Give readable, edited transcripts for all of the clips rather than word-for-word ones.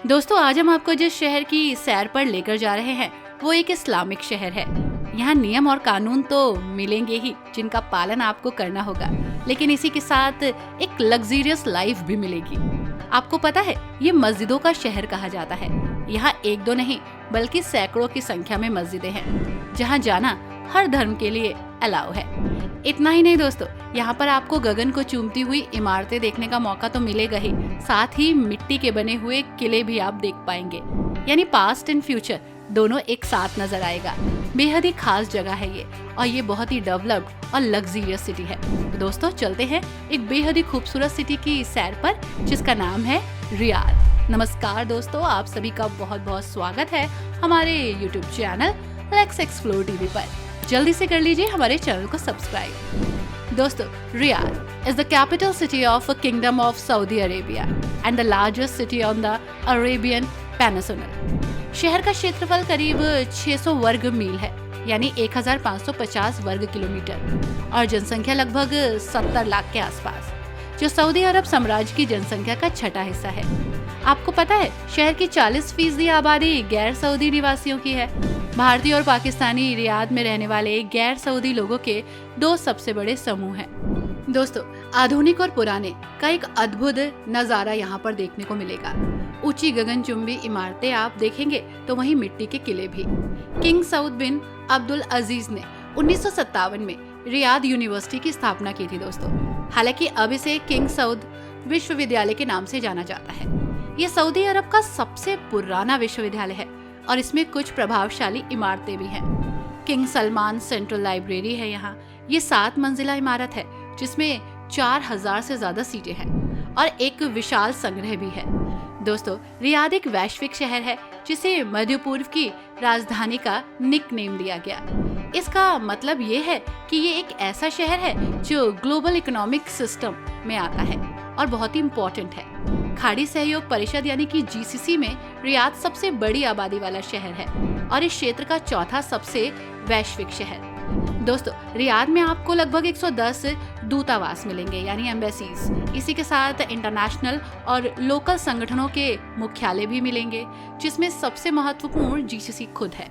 दोस्तों, आज हम आपको जिस शहर की सैर पर लेकर जा रहे हैं वो एक इस्लामिक शहर है। यहाँ नियम और कानून तो मिलेंगे ही जिनका पालन आपको करना होगा, लेकिन इसी के साथ एक लग्जरियस लाइफ भी मिलेगी। आपको पता है, ये मस्जिदों का शहर कहा जाता है। यहाँ एक दो नहीं बल्कि सैकड़ों की संख्या में मस्जिदें हैं, जहाँ जाना हर धर्म के लिए अलाउ है। इतना ही नहीं दोस्तों, यहाँ पर आपको गगन को चूमती हुई इमारतें देखने का मौका तो मिलेगा ही, साथ ही मिट्टी के बने हुए किले भी आप देख पाएंगे। यानी पास्ट एंड फ्यूचर दोनों एक साथ नजर आएगा। बेहद ही खास जगह है ये, और ये बहुत ही डेवलप्ड और लग्जरियस सिटी है। तो दोस्तों, चलते हैं एक बेहद ही खूबसूरत सिटी की सैर पर, जिसका नाम है रियाद। नमस्कार दोस्तों, आप सभी का बहुत बहुत स्वागत है हमारे YouTube channel let's explore TV पर। जल्दी से कर लीजिए हमारे चैनल को सब्सक्राइब। दोस्तों, Riyadh is the capital city of kingdom of Saudi Arabia and the largest city on the Arabian peninsula. शहर का क्षेत्रफल करीब 600 वर्ग मील है, यानी 1550 वर्ग किलोमीटर, और जनसंख्या लगभग 70 लाख के आसपास, जो सऊदी अरब साम्राज्य की जनसंख्या का छठा हिस्सा है। आपको पता है, शहर की 40% आबादी गैर सऊदी निवासियों की है। भारतीय और पाकिस्तानी रियाद में रहने वाले गैर सऊदी लोगों के दो सबसे बड़े समूह हैं। दोस्तों, आधुनिक और पुराने का एक अद्भुत नजारा यहाँ पर देखने को मिलेगा। ऊंची गगनचुंबी इमारतें आप देखेंगे तो वहीं मिट्टी के किले भी। किंग सऊद बिन अब्दुल अजीज ने 1957 में रियाद यूनिवर्सिटी की स्थापना की थी दोस्तों। हालांकि अब इसे किंग सऊद विश्वविद्यालय के नाम से जाना जाता है। ये सऊदी अरब का सबसे पुराना विश्वविद्यालय है और इसमें कुछ प्रभावशाली इमारतें भी हैं। किंग सलमान सेंट्रल लाइब्रेरी है यहाँ। ये 7 मंजिला इमारत है जिसमें 4000 से ज्यादा सीटें हैं और एक विशाल संग्रह भी है। दोस्तों, रियाद एक वैश्विक शहर है जिसे मध्य पूर्व की राजधानी का निक नेम दिया गया। इसका मतलब ये है कि ये एक ऐसा शहर है जो ग्लोबल इकोनॉमिक सिस्टम में आता है और बहुत ही इम्पोर्टेंट है। खाड़ी सहयोग परिषद यानी कि GCC में रियाद सबसे बड़ी आबादी वाला शहर है और इस क्षेत्र का चौथा सबसे वैश्विक शहर। दोस्तों, रियाद में आपको लगभग 110 दूतावास मिलेंगे, यानी एम्बेसीज। इसी के साथ इंटरनेशनल और लोकल संगठनों के मुख्यालय भी मिलेंगे, जिसमें सबसे महत्वपूर्ण GCC खुद है।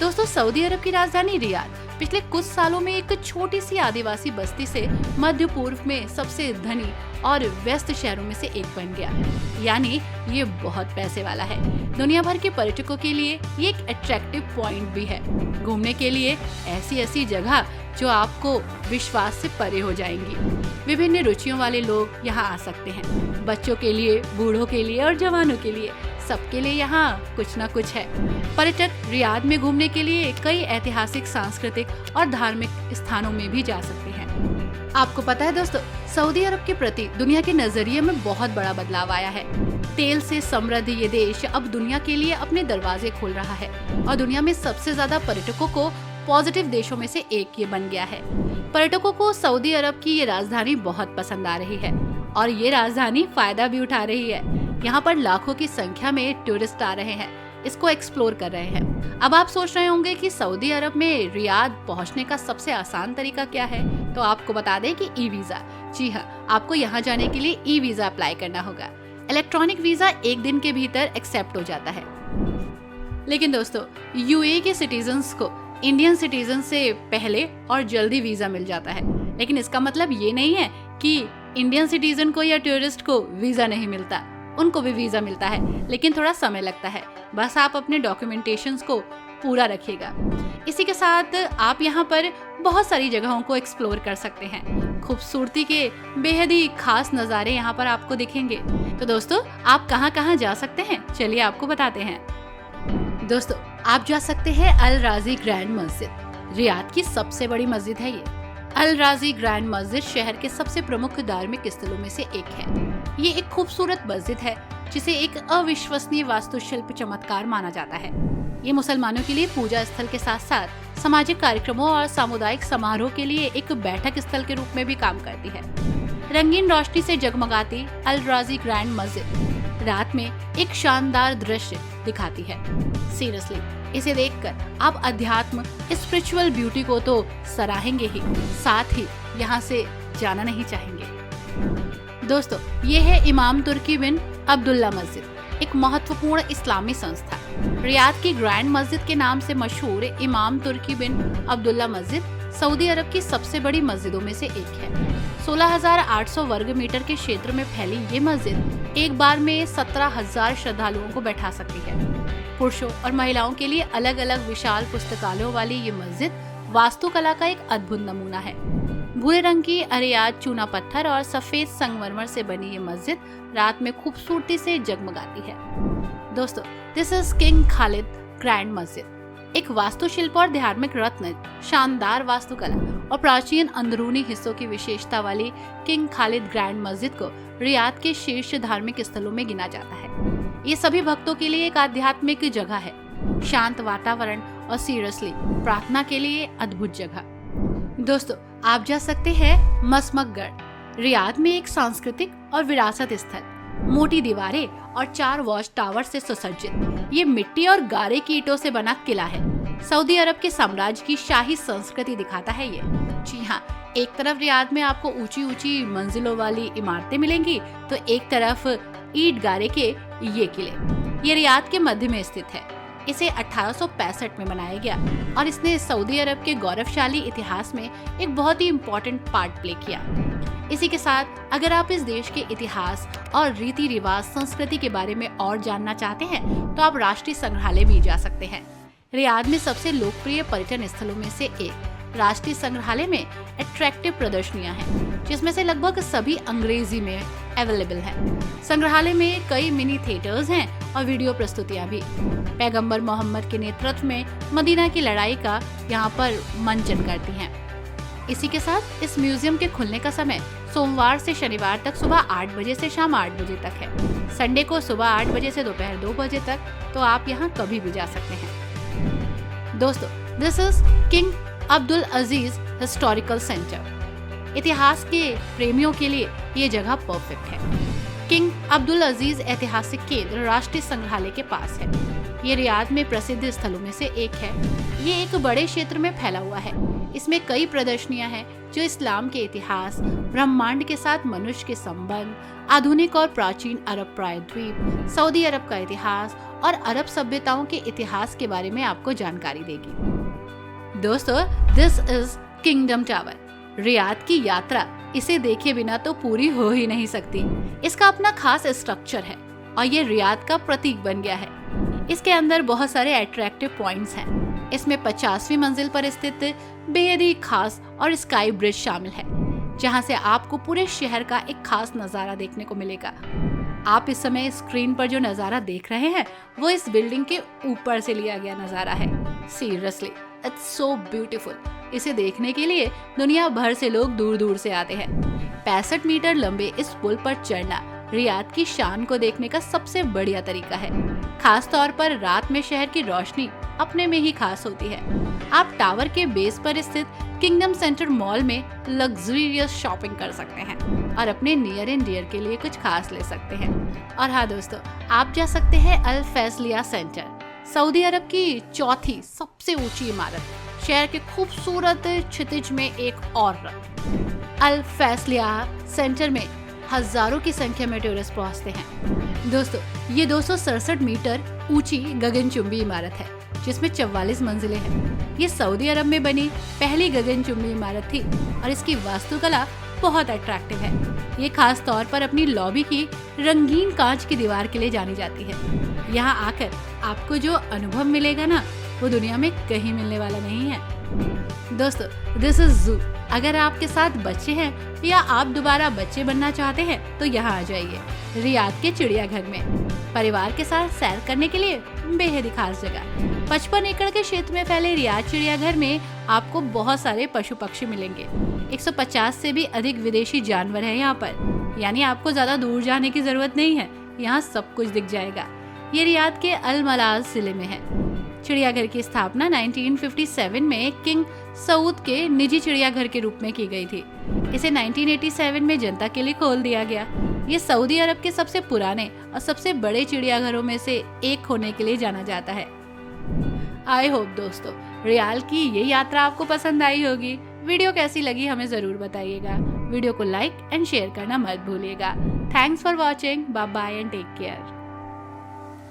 दोस्तों, सऊदी अरब की राजधानी रियाद पिछले कुछ सालों में एक छोटी सी आदिवासी बस्ती से मध्य पूर्व में सबसे धनी और व्यस्त शहरों में से एक बन गया। यानी ये बहुत पैसे वाला है। दुनिया भर के पर्यटकों के लिए ये एक अट्रैक्टिव पॉइंट भी है। घूमने के लिए ऐसी जगह जो आपको विश्वास से परे हो जाएंगी। विभिन्न रुचियों वाले लोग यहाँ आ सकते हैं। बच्चों के लिए, बूढ़ों के लिए और जवानों के लिए, सबके लिए यहाँ कुछ न कुछ है। पर्यटक रियाद में घूमने के लिए कई ऐतिहासिक, सांस्कृतिक और धार्मिक स्थानों में भी जा सकते हैं। आपको पता है दोस्तों, सऊदी अरब के प्रति दुनिया के नजरिए में बहुत बड़ा बदलाव आया है। तेल से समृद्ध ये देश अब दुनिया के लिए अपने दरवाजे खोल रहा है और दुनिया में सबसे ज्यादा पर्यटकों को पॉजिटिव देशों में से एक ये बन गया है। पर्यटकों को सऊदी अरब की ये राजधानी बहुत पसंद आ रही है और ये राजधानी फायदा भी उठा रही है। यहाँ पर लाखों की संख्या में टूरिस्ट आ रहे हैं, इसको एक्सप्लोर कर रहे हैं। अब आप सोच रहे होंगे कि सऊदी अरब में रियाद पहुँचने का सबसे आसान तरीका क्या है, तो आपको बता दें कि ई वीजा। जी हाँ, आपको यहाँ जाने के लिए ई वीजा अप्लाई करना होगा। इलेक्ट्रॉनिक वीजा 1 दिन के भीतर एक्सेप्ट हो जाता है। लेकिन दोस्तों, UAE के सिटीजन्स को इंडियन सिटीजन से पहले और जल्दी वीजा मिल जाता है। लेकिन इसका मतलब ये नहीं है कि इंडियन सिटीजन को या टूरिस्ट को वीजा नहीं मिलता। उनको भी वीजा मिलता है, लेकिन थोड़ा समय लगता है। बस आप अपने डॉक्यूमेंटेशंस को पूरा रखिएगा। इसी के साथ आप यहाँ पर बहुत सारी जगहों को एक्सप्लोर कर सकते हैं। खूबसूरती के बेहद ही खास नज़ारे यहाँ पर आपको दिखेंगे। तो दोस्तों, आप कहाँ जा सकते हैं, चलिए आपको बताते हैं। दोस्तों, आप जा सकते हैं अल राजी ग्रैंड मस्जिद। रियाद की सबसे बड़ी मस्जिद है ये। अल राजी ग्रैंड मस्जिद शहर के सबसे प्रमुख धार्मिक स्थलों में से एक है। ये एक खूबसूरत मस्जिद है जिसे एक अविश्वसनीय वास्तुशिल्प चमत्कार माना जाता है। ये मुसलमानों के लिए पूजा स्थल के साथ साथ सामाजिक कार्यक्रमों और सामुदायिक समारोह के लिए एक बैठक स्थल के रूप में भी काम करती है। रंगीन रोशनी से जगमगाती अल राजी ग्रैंड मस्जिद रात में एक शानदार दृश्य दिखाती है। सीरियसली, इसे देखकर आप अध्यात्म, स्पिरिचुअल ब्यूटी को तो सराहेंगे ही, साथ ही यहाँ से जाना नहीं चाहेंगे। दोस्तों, ये है इमाम तुर्की बिन अब्दुल्ला मस्जिद। एक महत्वपूर्ण इस्लामी संस्था। रियाद की ग्रैंड मस्जिद के नाम से मशहूर इमाम तुर्की बिन अब्दुल्ला मस्जिद सऊदी अरब की सबसे बड़ी मस्जिदों में से एक है। 16,800 वर्ग मीटर के क्षेत्र में फैली ये मस्जिद एक बार में 17,000 श्रद्धालुओं को बैठा सकती है। पुरुषों और महिलाओं के लिए अलग अलग विशाल पुस्तकालयों वाली ये मस्जिद वास्तुकला का एक अद्भुत नमूना है। भूरे रंग की अरियाद चूना पत्थर और सफेद संगमरमर से बनी ये मस्जिद रात में खूबसूरती से जगमगाती है। दोस्तों, this is king Khalid grand मस्जिद, एक वास्तुशिल्प और धार्मिक रत्न, शानदार वास्तुकला और प्राचीन अंदरूनी हिस्सों की विशेषता वाली किंग खालिद ग्रैंड मस्जिद को रियाद के शीर्ष धार्मिक स्थलों में गिना जाता है। ये सभी भक्तों के लिए एक आध्यात्मिक जगह है, शांत वातावरण और सीरियसली प्रार्थना के लिए अद्भुत जगह। दोस्तों, आप जा सकते हैं मसमकगढ़, रियाद में एक सांस्कृतिक और विरासत स्थल, मोटी दीवारें और 4 वॉच टावर से सुसज्जित ये मिट्टी और गारे की ईंटों से बना किला है। सऊदी अरब के साम्राज्य की शाही संस्कृति दिखाता है ये। जी हाँ, एक तरफ रियाद में आपको ऊंची ऊंची मंजिलों वाली इमारतें मिलेंगी तो एक तरफ ईंट गारे के ये किले। ये रियाद के मध्य में स्थित है। इसे 1865 में बनाया गया और इसने सऊदी अरब के गौरवशाली इतिहास में एक बहुत ही इम्पोर्टेंट पार्ट प्ले किया। इसी के साथ अगर आप इस देश के इतिहास और रीति रिवाज संस्कृति के बारे में और जानना चाहते हैं तो आप राष्ट्रीय संग्रहालय भी जा सकते हैं। रियाद में सबसे लोकप्रिय पर्यटन स्थलों में से एक राष्ट्रीय संग्रहालय में अट्रैक्टिव प्रदर्शनियां हैं, जिसमें से लगभग सभी अंग्रेजी में अवेलेबल हैं। संग्रहालय में कई मिनी थिएटर्स हैं और वीडियो प्रस्तुतियां भी। पैगंबर मोहम्मद के नेतृत्व में मदीना की लड़ाई का यहाँ पर मंचन करती हैं। इसी के साथ इस म्यूजियम के खुलने का समय सोमवार से शनिवार तक सुबह 8 बजे से शाम 8 बजे तक है। संडे को सुबह 8 बजे से दोपहर 2 बजे तक, तो आप यहाँ कभी भी जा सकते हैं। दोस्तों, this is king Abdul Aziz historical centre. इतिहास के प्रेमियों के लिए ये जगह परफेक्ट है। किंग अब्दुल अजीज ऐतिहासिक केंद्र राष्ट्रीय संग्रहालय के पास है। ये रियाद में प्रसिद्ध स्थलों में से एक है। ये एक बड़े क्षेत्र में फैला हुआ है। इसमें कई प्रदर्शनियां हैं जो इस्लाम के इतिहास, ब्रह्मांड के साथ मनुष्य के संबंध, आधुनिक और प्राचीन अरब प्रायद्वीप, सऊदी अरब का इतिहास और अरब सभ्यताओं के इतिहास के बारे में आपको जानकारी देगी। दोस्तों, this is kingdom tower. Riyadh की यात्रा इसे देखे बिना तो पूरी हो ही नहीं सकती। इसका अपना खास स्ट्रक्चर है और ये रियाद का प्रतीक बन गया है। इसके अंदर बहुत सारे अट्रैक्टिव पॉइंट्स हैं। इसमें 50वीं मंजिल पर स्थित बेहद ही खास और स्काई ब्रिज शामिल है, जहां से आपको पूरे शहर का एक खास नजारा देखने को मिलेगा। आप इस समय स्क्रीन पर जो नजारा देख रहे हैं वो इस बिल्डिंग के ऊपर से लिया गया नजारा है। Seriously, it's so beautiful. इसे देखने के लिए दुनिया भर से लोग दूर दूर से आते हैं। 65 मीटर लंबे इस पुल पर चढ़ना रियाद की शान को देखने का सबसे बढ़िया तरीका है। खास तौर पर रात में शहर की रोशनी अपने में ही खास होती है। आप टावर के बेस पर स्थित किंगडम सेंटर मॉल में लग्जरियस शॉपिंग कर सकते हैं और अपने नियर एंड डियर के लिए कुछ खास ले सकते हैं। और हाँ दोस्तों, आप जा सकते हैं अल फैसलिया सेंटर, सऊदी अरब की चौथी सबसे ऊंची इमारत, शहर के खूबसूरत क्षितिज में एक और रथ। अल फैसलिया सेंटर में हजारों की संख्या में टूरिस्ट पहुंचते हैं। दोस्तों, ये 267 मीटर ऊंची गगनचुंबी इमारत है जिसमें 44 मंजिलें हैं। ये सऊदी अरब में बनी पहली गगनचुंबी इमारत थी और इसकी वास्तुकला बहुत अट्रैक्टिव है। ये खास तौर पर अपनी लॉबी की रंगीन कांच की दीवार के लिए जानी जाती है। यहाँ आकर आपको जो अनुभव मिलेगा ना, वो दुनिया में कहीं मिलने वाला नहीं है। दोस्तों, दिस इज जू। अगर आपके साथ बच्चे हैं या आप दोबारा बच्चे बनना चाहते हैं तो यहाँ आ जाइए। रियाद के चिड़ियाघर में परिवार के साथ सैर करने के लिए बेहद खास जगह। 55 एकड़ के क्षेत्र में फैले रियाद चिड़ियाघर में आपको बहुत सारे पशु पक्षी मिलेंगे। 150 से भी अधिक विदेशी जानवर है यहाँ पर, यानी आपको ज्यादा दूर जाने की जरूरत नहीं है, यहाँ सब कुछ दिख जाएगा। ये रियाद के अल मलाज जिले में है। चिड़ियाघर की स्थापना 1957 में किंग सऊद के निजी चिड़ियाघर के रूप में की गई थी। इसे 1987 में जनता के लिए खोल दिया गया। ये सऊदी अरब के सबसे पुराने और सबसे बड़े चिड़ियाघरों में से एक होने के लिए जाना जाता है। आई होप दोस्तों, रियाद की ये यात्रा आपको पसंद आई होगी। वीडियो कैसी लगी हमें जरूर बताइएगा। वीडियो को लाइक एंड शेयर करना मत भूलिएगा। Thanks for watching. Bye bye and take care.